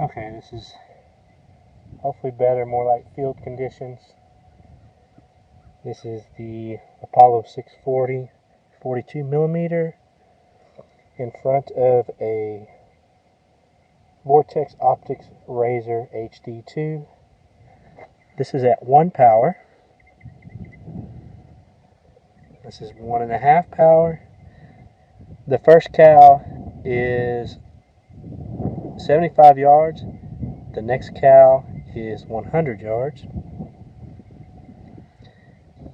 Okay, this is hopefully better, more like field conditions. This is the Apollo 640 42 millimeter in front of a Vortex Optics Razor HD2. This is at 1 power. This is 1.5 power. The first cow is 75 yards. The next cow is 100 yards.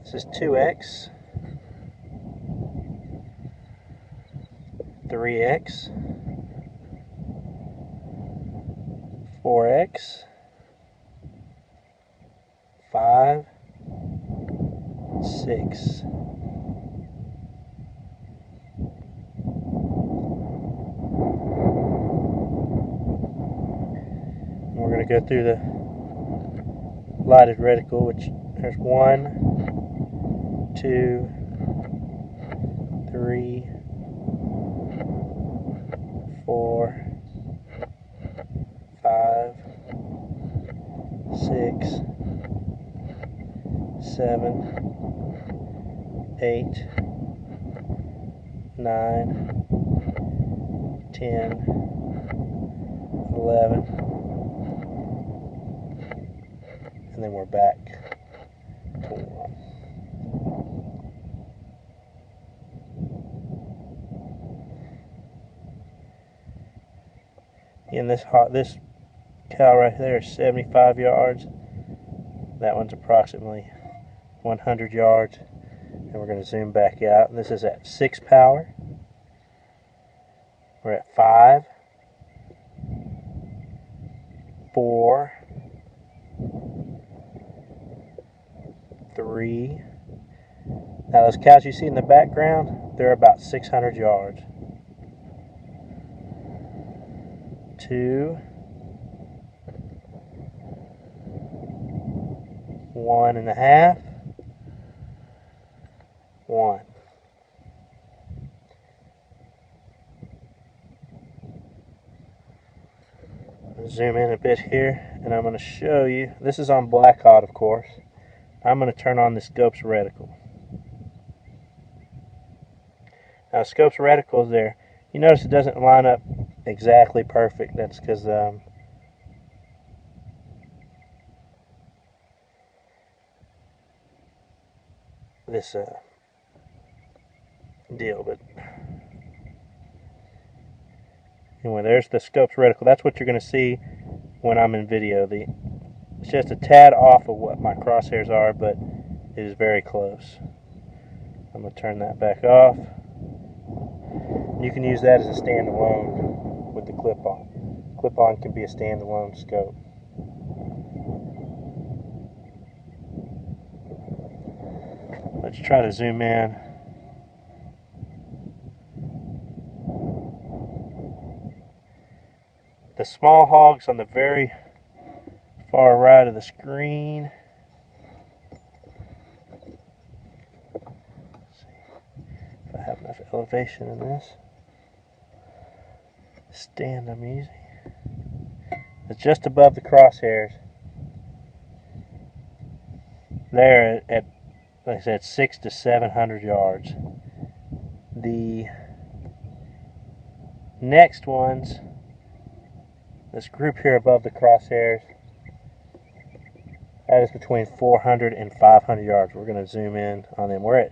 This is 2X, 3X, 4X, 5, 6. We're going to go through the lighted reticle, which there's 1, 2, 3, 4, 5, 6, 7, 8, 9, 10, 11, and then we're back to 1. And this cow right there is 75 yards. That one's approximately 100 yards. And we're going to zoom back out. This is at 6 power. We're at 5, 4, 3. Now those cows you see in the background, they're about 600 yards. 2, 1.5, 1. Zoom in a bit here, and I'm going to show you. This is on black hot, of course. I'm going to turn on the scope's reticle. Now, scope's reticle is there. You notice it doesn't line up exactly perfect. That's because this deal. But anyway, there's the scope's reticle. That's what you're going to see when I'm in video. It's just a tad off of what my crosshairs are, but it is very close. I'm going to turn that back off. You can use that as a standalone with the clip-on. Clip-on can be a standalone scope. Let's try to zoom in. The small hog's on the very far right of the screen. Let's see if I have enough elevation in this stand I'm using. It's just above the crosshairs. There at, like I said, 600 to 700 yards. The next ones, this group here above the crosshairs, that is between 400 and 500 yards. We're going to zoom in on them. We're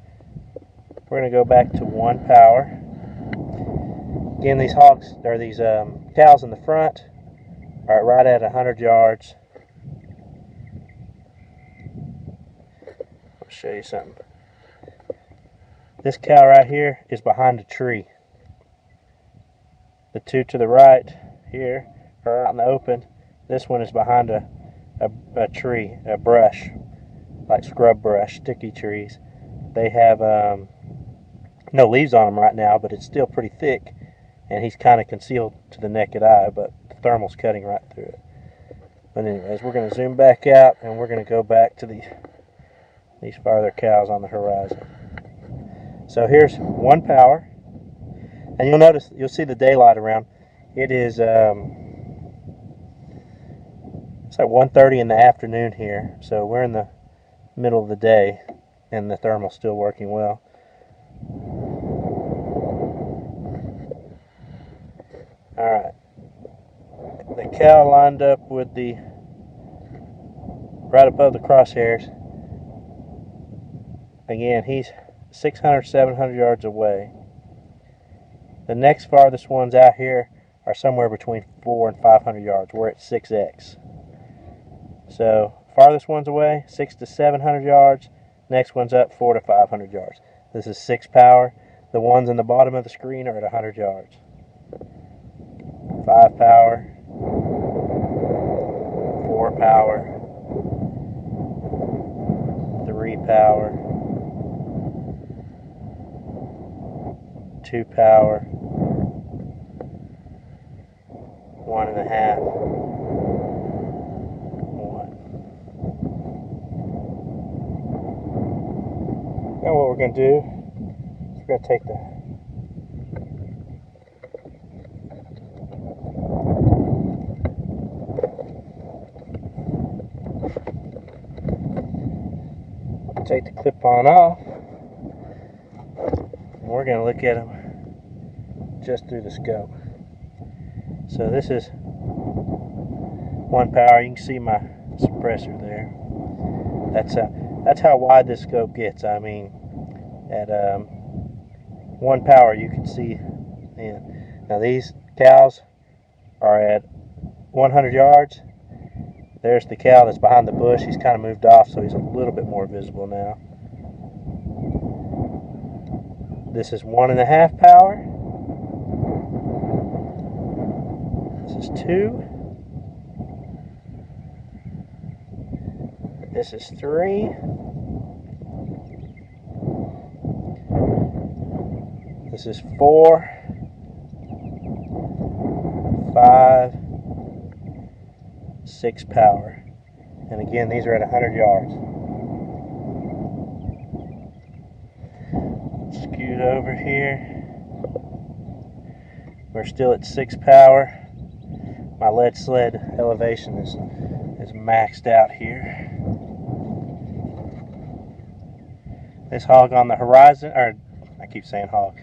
going to go back to 1 power. Again, these hogs, or these cows in the front, are right at 100 yards. I'll show you something. This cow right here is behind a tree. The two to the right here are out in the open. This one is behind a tree, a brush, like scrub brush, sticky trees. They have no leaves on them right now, but it's still pretty thick, and he's kind of concealed to the naked eye, but the thermal's cutting right through it. But anyways, we're going to zoom back out, and we're going to go back to these farther cows on the horizon. So here's 1 power, and you'll see the daylight around. It is It's like 1:30 in the afternoon here, so we're in the middle of the day, and the thermal's still working well. Alright, the cow lined up with the right above the crosshairs. Again, he's 600, 700 yards away. The next farthest ones out here are somewhere between 400 and 500 yards. We're at 6x. So farthest one's away, 600 to 700 yards. Next one's up 400 to 500 yards. This is 6 power. The ones in the bottom of the screen are at 100 yards. 5 power, 4 power, 3 power, 2 power, 1.5, 1. Now what we're going to do is we're going to take the clip-on off, and we're going to look at them just through the scope. So this is 1 power. You can see my suppressor there. That's how wide this scope gets. I mean, at 1 power you can see in. Now these cows are at 100 yards. There's the cow that's behind the bush. He's kind of moved off, so he's a little bit more visible now. This is 1.5 power. This is 2. This is 3. This is 4, 5, 6 power. And again, these are at 100 yards. Scoot over here. We're still at 6 power. My lead sled elevation is maxed out here. This hog on the horizon, or I keep saying hog.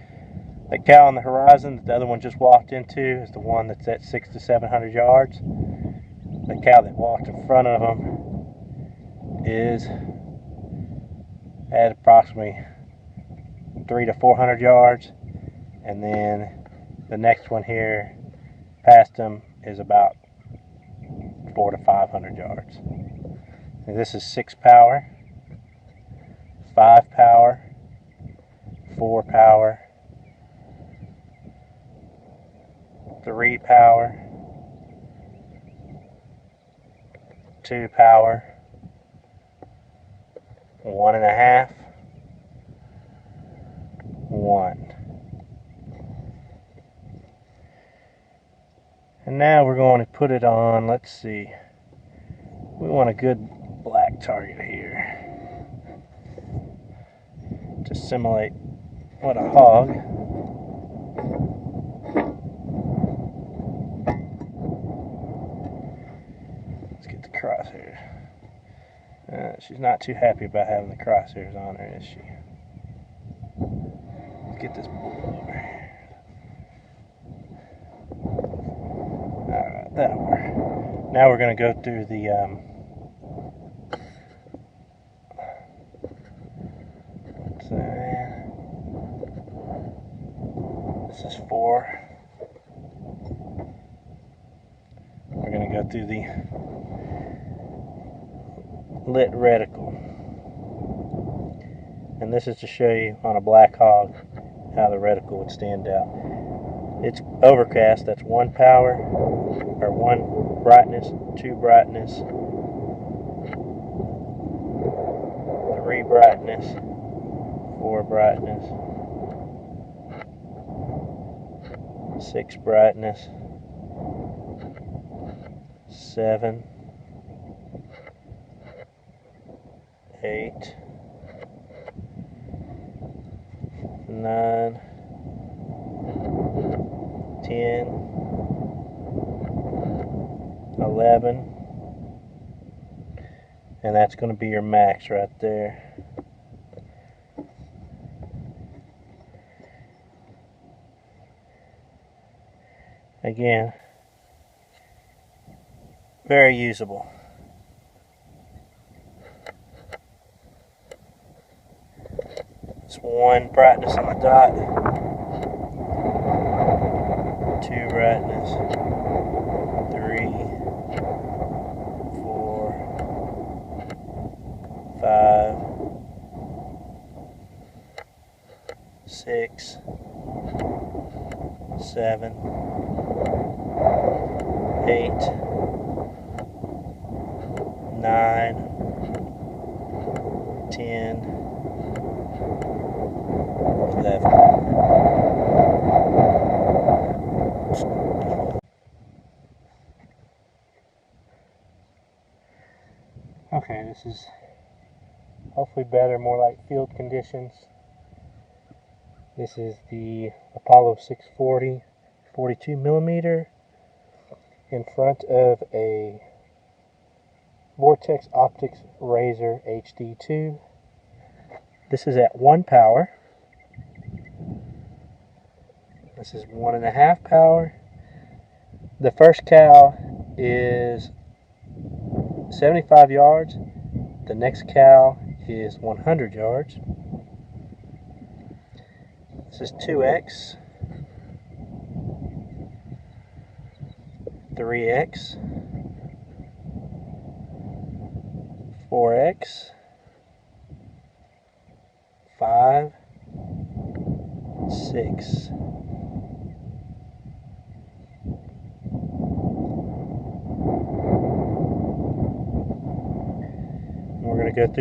The cow on the horizon that the other one just walked into is the one that's at 600 to 700 yards. The cow that walked in front of him is at approximately 300 to 400 yards, and then the next one here past him is about 400 to 500 yards. And this is 6 power, 5 power, 4 power, 3 power, 2 power, 1.5, 1. And now we're going to put it on, let's see, we want a good black target here to simulate what a hog. Let's get the crosshairs. She's not too happy about having the crosshairs on her, is she? Let's get this bull over here. Alright, that'll work. Now we're going to go through the this is 4. We're going to go through the lit reticle, and this is to show you on a black hog how the reticle would stand out. It's overcast. That's 1 power, or 1 brightness, 2 brightness, 3 brightness, 4 brightness, 6 brightness, 7, 8, 9, 10, 11, and that's going to be your max right there. Again, very usable. It's 1 brightness on the dot, 2 brightness, 3, 4, 5, 6, 7, 8, 9, 10, 11. Okay, this is hopefully better, more like field conditions. This is the Apollo 640 42 millimeter in front of a Vortex Optics Razor HD2. This is at 1 power. This is 1.5 power. The first cow is 75 yards. The next cow is 100 yards. This is 2x, 3x, 4x, 5, 6. We're going to go through